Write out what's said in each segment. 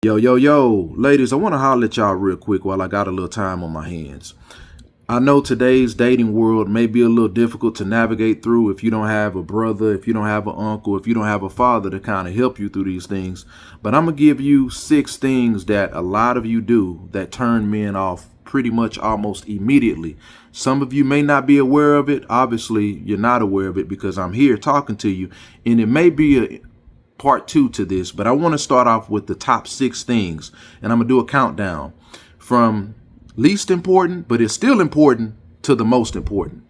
Yo, yo, yo, ladies, I want to holler at y'all real quick while I got a little time on my hands. I know today's dating world may be a little difficult to navigate through if you don't have a brother, if you don't have an uncle, if you don't have a father to kind of help you through these things. But I'm going to give you 6 things that a lot of you do that turn men off pretty much almost immediately. Some of you may not be aware of it. Obviously, you're not aware of it because I'm here talking to you, and it may be a part 2 to this, but I want to start off with the top 6 things, and I'm gonna do a countdown from least important, but it's still important, to the most important.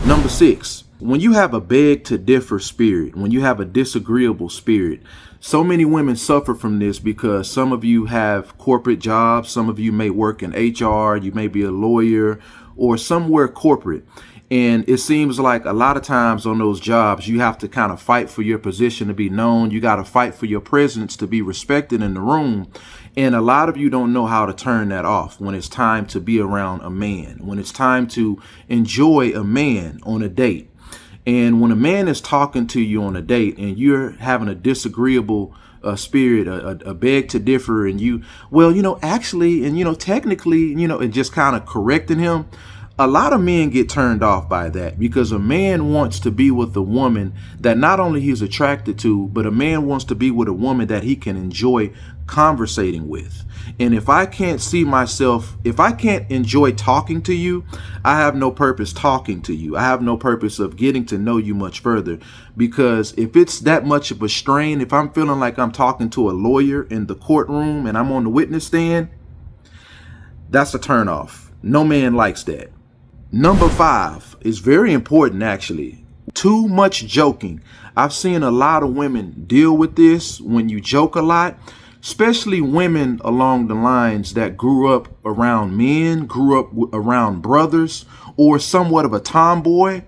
Number 6, when you have a beg to differ spirit, when you have a disagreeable spirit, so many women suffer from this because some of you have corporate jobs, some of you may work in HR, you may be a lawyer or somewhere corporate. And it seems like a lot of times on those jobs, you have to kind of fight for your position to be known. You got to fight for your presence to be respected in the room. And a lot of you don't know how to turn that off when it's time to be around a man, when it's time to enjoy a man on a date. And when a man is talking to you on a date and you're having a disagreeable spirit, a beg to differ, and you, well, actually, and, technically, and just kind of correcting him. A lot of men get turned off by that because a man wants to be with a woman that not only he's attracted to, but a man wants to be with a woman that he can enjoy conversating with. And if I can't see myself, if I can't enjoy talking to you, I have no purpose talking to you. I have no purpose of getting to know you much further, because if it's that much of a strain, if I'm feeling like I'm talking to a lawyer in the courtroom and I'm on the witness stand, that's a turnoff. No man likes that. Number 5 is very important, actually. Too much joking. I've seen a lot of women deal with this when you joke a lot, especially women along the lines that grew up around men, grew up around brothers, or somewhat of a tomboy.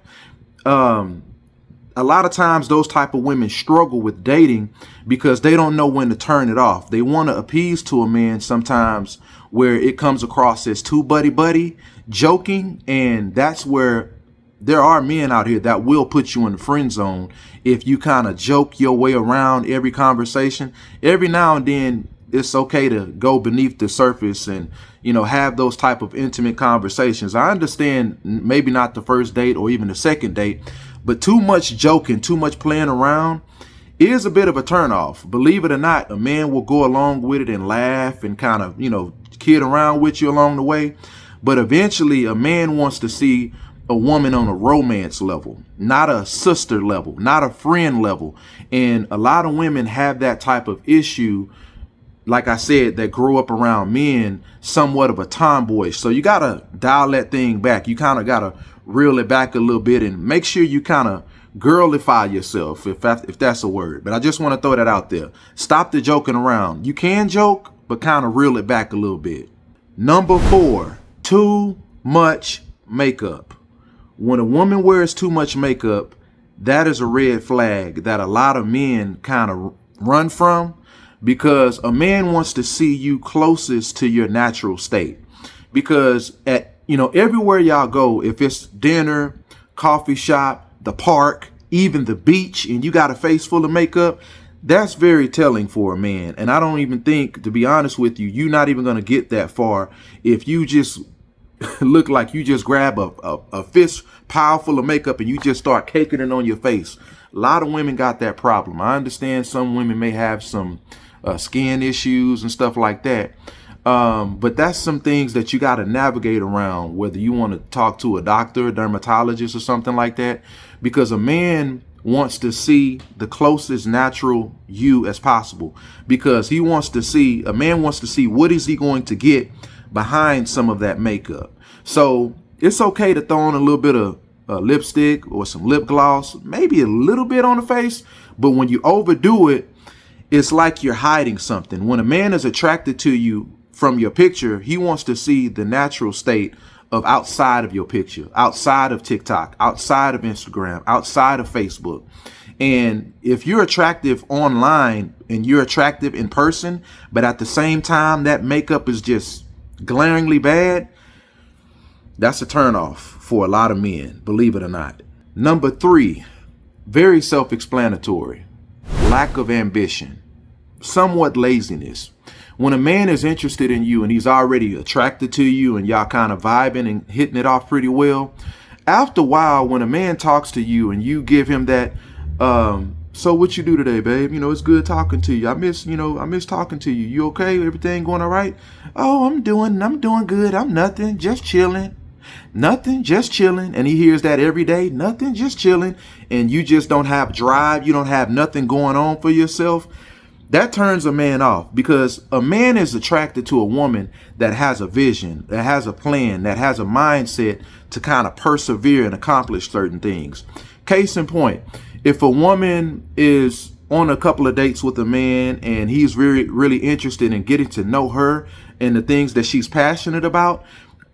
A lot of times those type of women struggle with dating because they don't know when to turn it off. They want to appease to a man sometimes where it comes across as too buddy joking, and that's where there are men out here that will put you in the friend zone if you kind of joke your way around every conversation. Every now and then it's okay to go beneath the surface and have those type of intimate conversations. I understand maybe not the first date or even the second date, but too much joking, too much playing around is a bit of a turnoff. Believe it or not, a man will go along with it and laugh and kind of kid around with you along the way. But eventually a man wants to see a woman on a romance level, not a sister level, not a friend level. And a lot of women have that type of issue, like I said, that grew up around men, somewhat of a tomboy. So you got to dial that thing back. You kind of got to reel it back a little bit and make sure you kind of girlify yourself, if that's a word. But I just want to throw that out there. Stop the joking around. You can joke, but kind of reel it back a little bit. Number 4. Too much makeup. When a woman wears too much makeup, that is a red flag that a lot of men kind of run from, because a man wants to see you closest to your natural state. Because at everywhere y'all go, if it's dinner, coffee shop, the park, even the beach, and you got a face full of makeup, that's very telling for a man. And I don't even think, to be honest with you, you're not even going to get that far if you just look like you just grab a fist pile full of makeup and you just start caking it on your face. A lot of women got that problem. I understand some women may have some skin issues and stuff like that. But that's some things that you got to navigate around, whether you want to talk to a doctor, a dermatologist or something like that, because a man wants to see the closest natural you as possible, because a man wants to see what is he going to get behind some of that makeup. So it's okay to throw on a little bit of lipstick or some lip gloss, maybe a little bit on the face, but when you overdo it, it's like you're hiding something. When a man is attracted to you from your picture, he wants to see the natural state of outside of your picture, outside of TikTok, outside of Instagram, outside of Facebook. And if you're attractive online and you're attractive in person, but at the same time that makeup is just glaringly bad, that's a turnoff for a lot of men, believe it or not. Number 3, very self-explanatory. Lack of ambition, somewhat laziness. When a man is interested in you and he's already attracted to you and y'all kind of vibing and hitting it off pretty well, after a while, when a man talks to you and you give him that, so what you do today, babe? You know, it's good talking to you. I miss talking to you. You okay? Everything going all right? Oh, I'm doing good. I'm nothing, just chilling. Nothing, just chilling. And he hears that every day. Nothing, just chilling. And you just don't have drive. You don't have nothing going on for yourself. That turns a man off, because a man is attracted to a woman that has a vision, that has a plan, that has a mindset to kind of persevere and accomplish certain things. Case in point, if a woman is on a couple of dates with a man and he's really interested in getting to know her and the things that she's passionate about,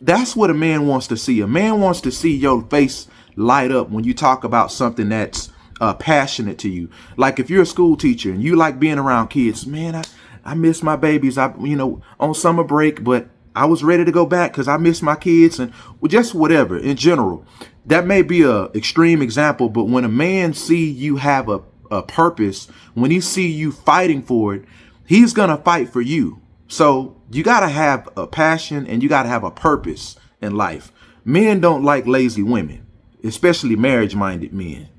that's what a man wants to see. A man wants to see your face light up when you talk about something that's passionate to you. Like if you're a school teacher and you like being around kids, man, I miss my babies. On summer break, but I was ready to go back because I miss my kids, and just whatever in general. That may be a extreme example, but when a man see you have a purpose, when he see you fighting for it, he's gonna fight for you. So you gotta have a passion and you gotta have a purpose in life. Men don't like lazy women, especially marriage-minded men.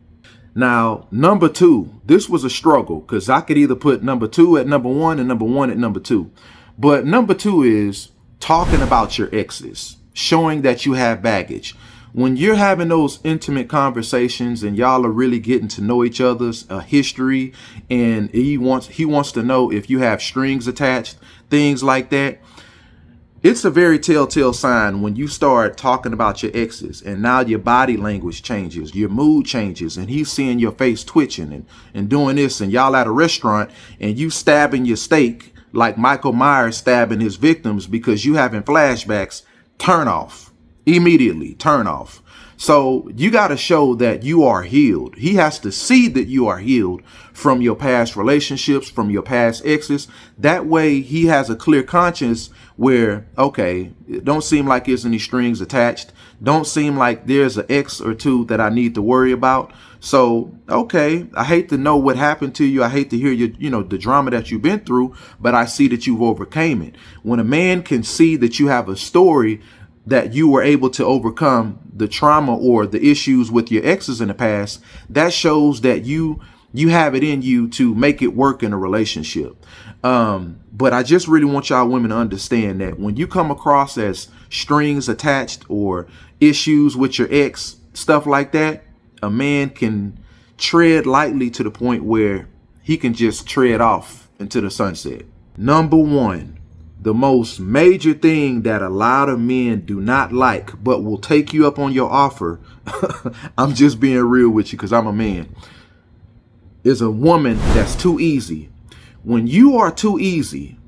Now, number 2, this was a struggle because I could either put number 2 at number 1 and number 1 at number 2. But number 2 is talking about your exes, showing that you have baggage. When you're having those intimate conversations and y'all are really getting to know each other's history, and he wants to know if you have strings attached, things like that. It's a very telltale sign when you start talking about your exes and now your body language changes, your mood changes, and he's seeing your face twitching and doing this, and y'all at a restaurant and you stabbing your steak like Michael Myers stabbing his victims because you having flashbacks. Turn off. Immediately turn off. So you got to show that you are healed. He has to see that you are healed from your past relationships, from your past exes. That way he has a clear conscience where, okay, it don't seem like there's any strings attached. Don't seem like there's an ex or two that I need to worry about. So, okay, I hate to know what happened to you. I hate to hear the drama that you've been through, but I see that you've overcame it. When a man can see that you have a story that you were able to overcome the trauma or the issues with your exes in the past, that shows that you have it in you to make it work in a relationship. But I just really want y'all women to understand that when you come across as strings attached or issues with your ex, stuff like that, a man can tread lightly to the point where he can just tread off into the sunset. Number 1. The most major thing that a lot of men do not like, but will take you up on your offer, I'm just being real with you because I'm a man, is a woman that's too easy. When you are too easy,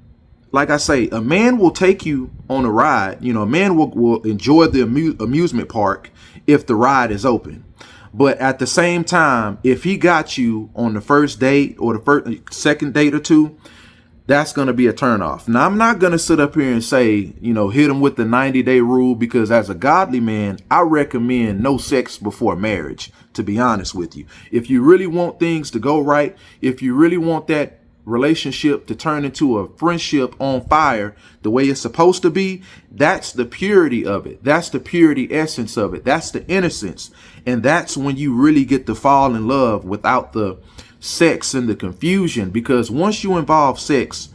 like I say, a man will take you on a ride. A man will enjoy the amusement park if the ride is open. But at the same time, if he got you on the first date or the second date or two, that's going to be a turnoff. Now, I'm not going to sit up here and say, hit him with the 90-day rule, because as a godly man, I recommend no sex before marriage, to be honest with you. If you really want things to go right, if you really want that relationship to turn into a friendship on fire the way it's supposed to be, that's the purity of it. That's the purity essence of it. That's the innocence. And that's when you really get to fall in love without the sex and the confusion, because once you involve sex,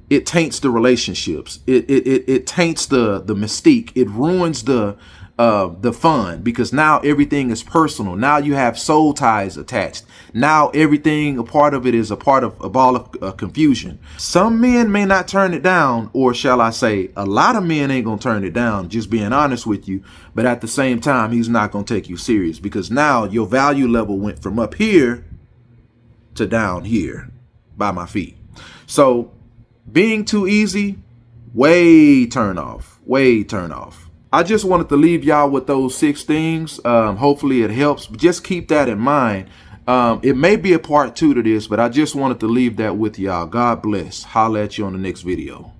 it taints the relationships. It taints the mystique. It ruins the fun, because now everything is personal. Now you have soul ties attached. Now everything, a part of it is a part of a ball of confusion. Some men may not turn it down, or shall I say, a lot of men ain't gonna turn it down, just being honest with you. But at the same time, he's not gonna take you serious, because now your value level went from up here to down here by my feet. So being too easy, way turn off. I just wanted to leave y'all with those 6 things. Hopefully it helps. Just keep that in mind. It may be a part 2 to this, but I just wanted to leave that with y'all. God bless. Holla at you on the next video.